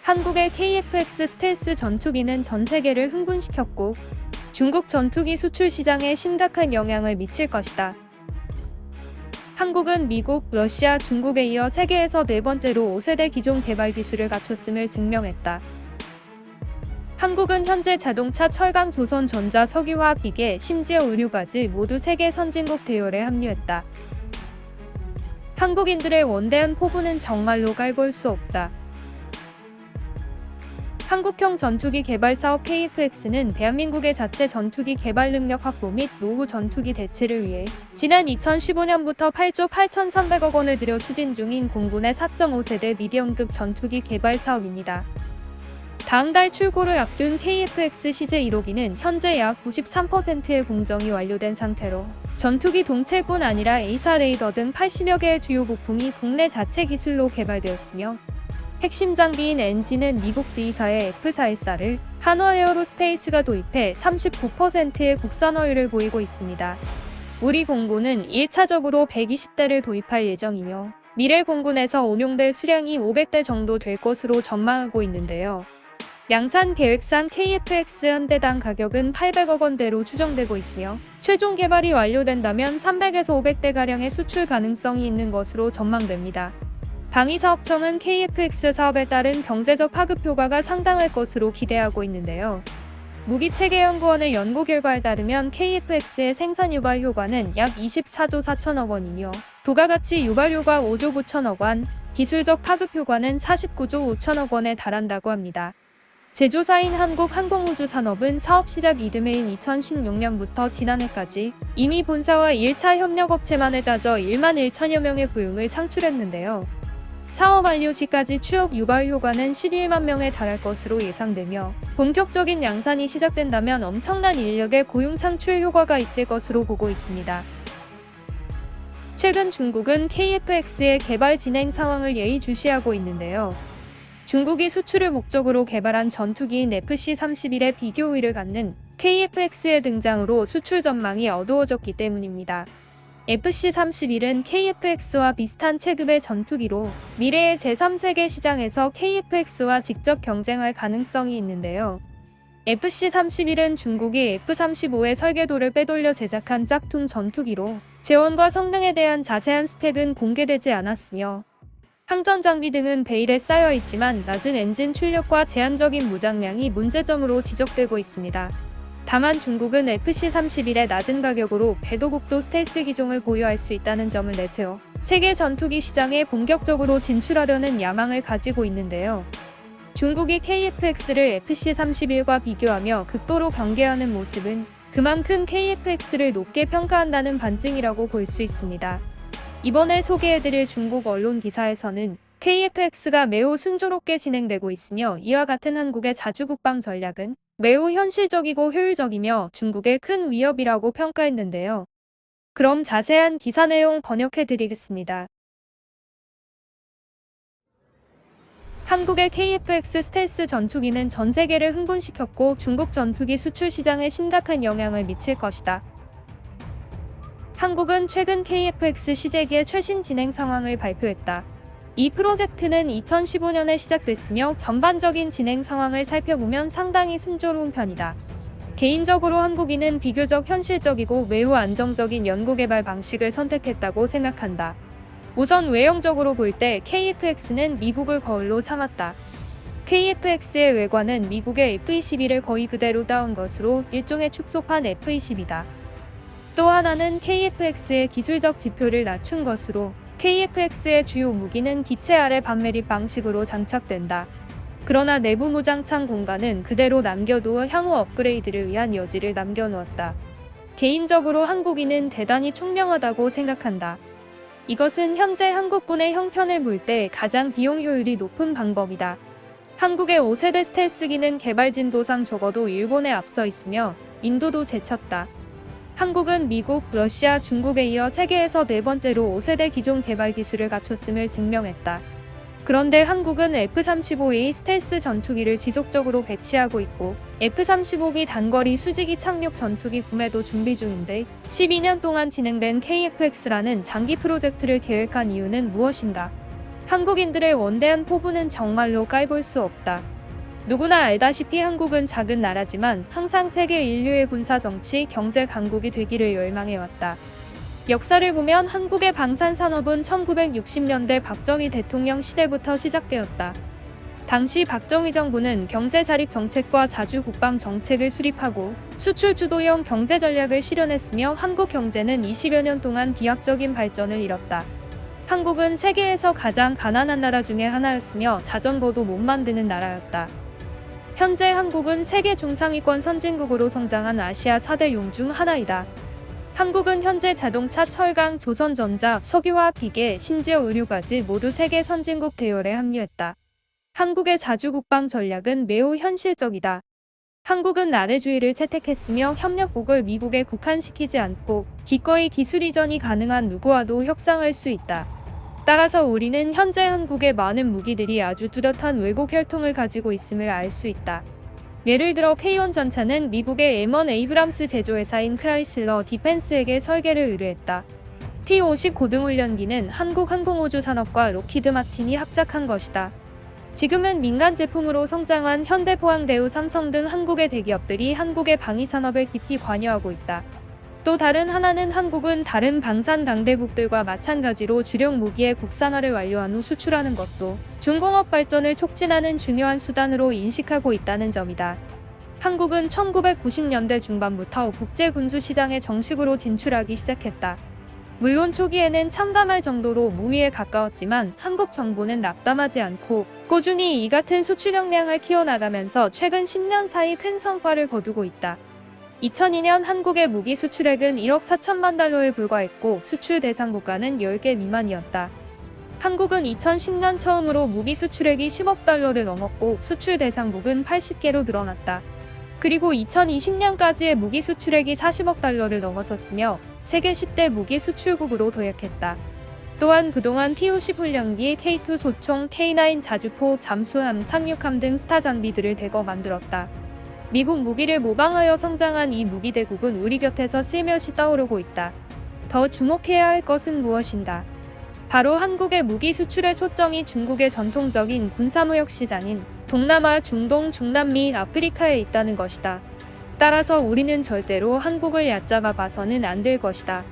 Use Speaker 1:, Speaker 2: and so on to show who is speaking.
Speaker 1: 한국의 KF-X 스텔스 전투기는 전 세계를 흥분시켰고 중국 전투기 수출 시장에 심각한 영향을 미칠 것이다. 한국은 미국, 러시아, 중국에 이어 세계에서 네 번째로 5세대 기종 개발 기술을 갖췄음을 증명했다. 한국은 현재 자동차, 철강, 조선, 전자, 석유화학, 기계, 심지어 의료까지 모두 세계 선진국 대열에 합류했다. 한국인들의 원대한 포부는 정말로 깔볼 수 없다. 한국형 전투기 개발 사업 KF-X는 대한민국의 자체 전투기 개발 능력 확보 및 노후 전투기 대체를 위해 지난 2015년부터 8조 8,300억 원을 들여 추진 중인 공군의 4.5세대 미디엄급 전투기 개발 사업입니다. 다음 달 출고를 앞둔 KF-X CJ1호기는 현재 약 93%의 공정이 완료된 상태로 전투기 동체뿐 아니라 A사 레이더 등 80여 개의 주요 부품이 국내 자체 기술로 개발되었으며 핵심 장비인 엔진은 미국 지휘사의 F414를 한화 에어로스페이스가 도입해 39%의 국산화율을 보이고 있습니다. 우리 공군은 1차적으로 120대를 도입할 예정이며 미래 공군에서 운용될 수량이 500대 정도 될 것으로 전망하고 있는데요. 양산 계획상 KF-X 한 대당 가격은 800억 원대로 추정되고 있으며 최종 개발이 완료된다면 300에서 500대가량의 수출 가능성이 있는 것으로 전망됩니다. 방위사업청은 KF-X 사업에 따른 경제적 파급 효과가 상당할 것으로 기대하고 있는데요. 무기체계연구원의 연구 결과에 따르면 KF-X의 생산 유발 효과는 약 24조 4천억 원이며 부가가치 유발 효과 5조 9천억 원, 기술적 파급 효과는 49조 5천억 원에 달한다고 합니다. 제조사인 한국항공우주산업은 사업 시작 이듬해인 2016년부터 지난해까지 이미 본사와 1차 협력업체만을 따져 1만 1천여 명의 고용을 창출했는데요. 사업 완료 시까지 취업 유발 효과는 11만 명에 달할 것으로 예상되며 본격적인 양산이 시작된다면 엄청난 인력의 고용 창출 효과가 있을 것으로 보고 있습니다. 최근 중국은 KF-X의 개발 진행 상황을 예의주시하고 있는데요. 중국이 수출을 목적으로 개발한 전투기인 FC-31에 비교 우위를 갖는 KF-X의 등장으로 수출 전망이 어두워졌기 때문입니다. FC-31은 KF-X와 비슷한 체급의 전투기로 미래의 제3세계 시장에서 KF-X와 직접 경쟁할 가능성이 있는데요. FC-31은 중국이 F-35의 설계도를 빼돌려 제작한 짝퉁 전투기로 재원과 성능에 대한 자세한 스펙은 공개되지 않았으며 항전 장비 등은 베일에 쌓여 있지만 낮은 엔진 출력과 제한적인 무장량이 문제점으로 지적되고 있습니다. 다만 중국은 FC-31의 낮은 가격으로 배도국도 스텔스 기종을 보유할 수 있다는 점을 내세워 세계 전투기 시장에 본격적으로 진출하려는 야망을 가지고 있는데요. 중국이 KF-X를 FC-31과 비교하며 극도로 경계하는 모습은 그만큼 KF-X를 높게 평가한다는 반증이라고 볼 수 있습니다. 이번에 소개해드릴 중국 언론 기사에서는 KF-X가 매우 순조롭게 진행되고 있으며 이와 같은 한국의 자주국방 전략은 매우 현실적이고 효율적이며 중국의 큰 위협이라고 평가했는데요. 그럼 자세한 기사 내용 번역해드리겠습니다. 한국의 KF-X 스텔스 전투기는 전 세계를 흥분시켰고 중국 전투기 수출 시장에 심각한 영향을 미칠 것이다. 한국은 최근 KF-X 시제기의 최신 진행 상황을 발표했다. 이 프로젝트는 2015년에 시작됐으며 전반적인 진행 상황을 살펴보면 상당히 순조로운 편이다. 개인적으로 한국인은 비교적 현실적이고 매우 안정적인 연구개발 방식을 선택했다고 생각한다. 우선 외형적으로 볼 때 KF-X는 미국을 거울로 삼았다. KF-X의 외관은 미국의 F-22를 거의 그대로 따온 것으로 일종의 축소판 F-20이다. 또 하나는 KF-X의 기술적 지표를 낮춘 것으로 KF-X의 주요 무기는 기체 아래 반매립 방식으로 장착된다. 그러나 내부 무장창 공간은 그대로 남겨두어 향후 업그레이드를 위한 여지를 남겨놓았다. 개인적으로 한국인은 대단히 총명하다고 생각한다. 이것은 현재 한국군의 형편을 볼 때 가장 비용 효율이 높은 방법이다. 한국의 5세대 스텔스기는 개발 진도상 적어도 일본에 앞서 있으며 인도도 제쳤다. 한국은 미국, 러시아, 중국에 이어 세계에서 네 번째로 5세대 기종 개발 기술을 갖췄음을 증명했다. 그런데 한국은 F-35A 스텔스 전투기를 지속적으로 배치하고 있고 F-35B 단거리 수직이 착륙 전투기 구매도 준비 중인데 12년 동안 진행된 KF-X라는 장기 프로젝트를 계획한 이유는 무엇인가? 한국인들의 원대한 포부는 정말로 깔볼 수 없다. 누구나 알다시피 한국은 작은 나라지만 항상 세계 인류의 군사 정치, 경제 강국이 되기를 열망해왔다. 역사를 보면 한국의 방산 산업은 1960년대 박정희 대통령 시대부터 시작되었다. 당시 박정희 정부는 경제 자립 정책과 자주 국방 정책을 수립하고 수출 주도형 경제 전략을 실현했으며 한국 경제는 20여 년 동안 비약적인 발전을 이뤘다. 한국은 세계에서 가장 가난한 나라 중에 하나였으며 자전거도 못 만드는 나라였다. 현재 한국은 세계 중상위권 선진국으로 성장한 아시아 4대 용 중 하나이다. 한국은 현재 자동차, 철강, 조선전자, 석유화학 기계, 심지어 의료까지 모두 세계 선진국 대열에 합류했다. 한국의 자주국방 전략은 매우 현실적이다. 한국은 아래주의를 채택했으며 협력국을 미국에 국한시키지 않고 기꺼이 기술 이전이 가능한 누구와도 협상할 수 있다. 따라서 우리는 현재 한국의 많은 무기들이 아주 뚜렷한 왜곡 혈통을 가지고 있음을 알 수 있다. 예를 들어 K1 전차는 미국의 M1 에이브람스 제조회사인 크라이슬러 디펜스에게 설계를 의뢰했다. T-50 고등훈련기는 한국항공우주산업과 로키드 마틴이 합작한 것이다. 지금은 민간 제품으로 성장한 현대, 포항대우, 삼성 등 한국의 대기업들이 한국의 방위산업에 깊이 관여하고 있다. 또 다른 하나는 한국은 다른 방산 강대국들과 마찬가지로 주력 무기의 국산화를 완료한 후 수출하는 것도 중공업 발전을 촉진하는 중요한 수단으로 인식하고 있다는 점이다. 한국은 1990년대 중반부터 국제 군수 시장에 정식으로 진출하기 시작했다. 물론 초기에는 참담할 정도로 무위에 가까웠지만 한국 정부는 낙담하지 않고 꾸준히 이 같은 수출 역량을 키워나가면서 최근 10년 사이 큰 성과를 거두고 있다. 2002년 한국의 무기 수출액은 1억 4천만 달러에 불과했고 수출 대상 국가는 10개 미만이었다. 한국은 2010년 처음으로 무기 수출액이 10억 달러를 넘었고 수출 대상국은 80개로 늘어났다. 그리고 2020년까지의 무기 수출액이 40억 달러를 넘어섰으며 세계 10대 무기 수출국으로 도약했다. 또한 그동안 T-50 훈련기, K2 소총, K9 자주포, 잠수함, 상륙함 등 스타 장비들을 대거 만들었다. 미국 무기를 모방하여 성장한 이 무기 대국은 우리 곁에서 슬며시 떠오르고 있다. 더 주목해야 할 것은 무엇인가? 바로 한국의 무기 수출의 초점이 중국의 전통적인 군사무역 시장인 동남아, 중동, 중남미, 아프리카에 있다는 것이다. 따라서 우리는 절대로 한국을 얕잡아 봐서는 안 될 것이다.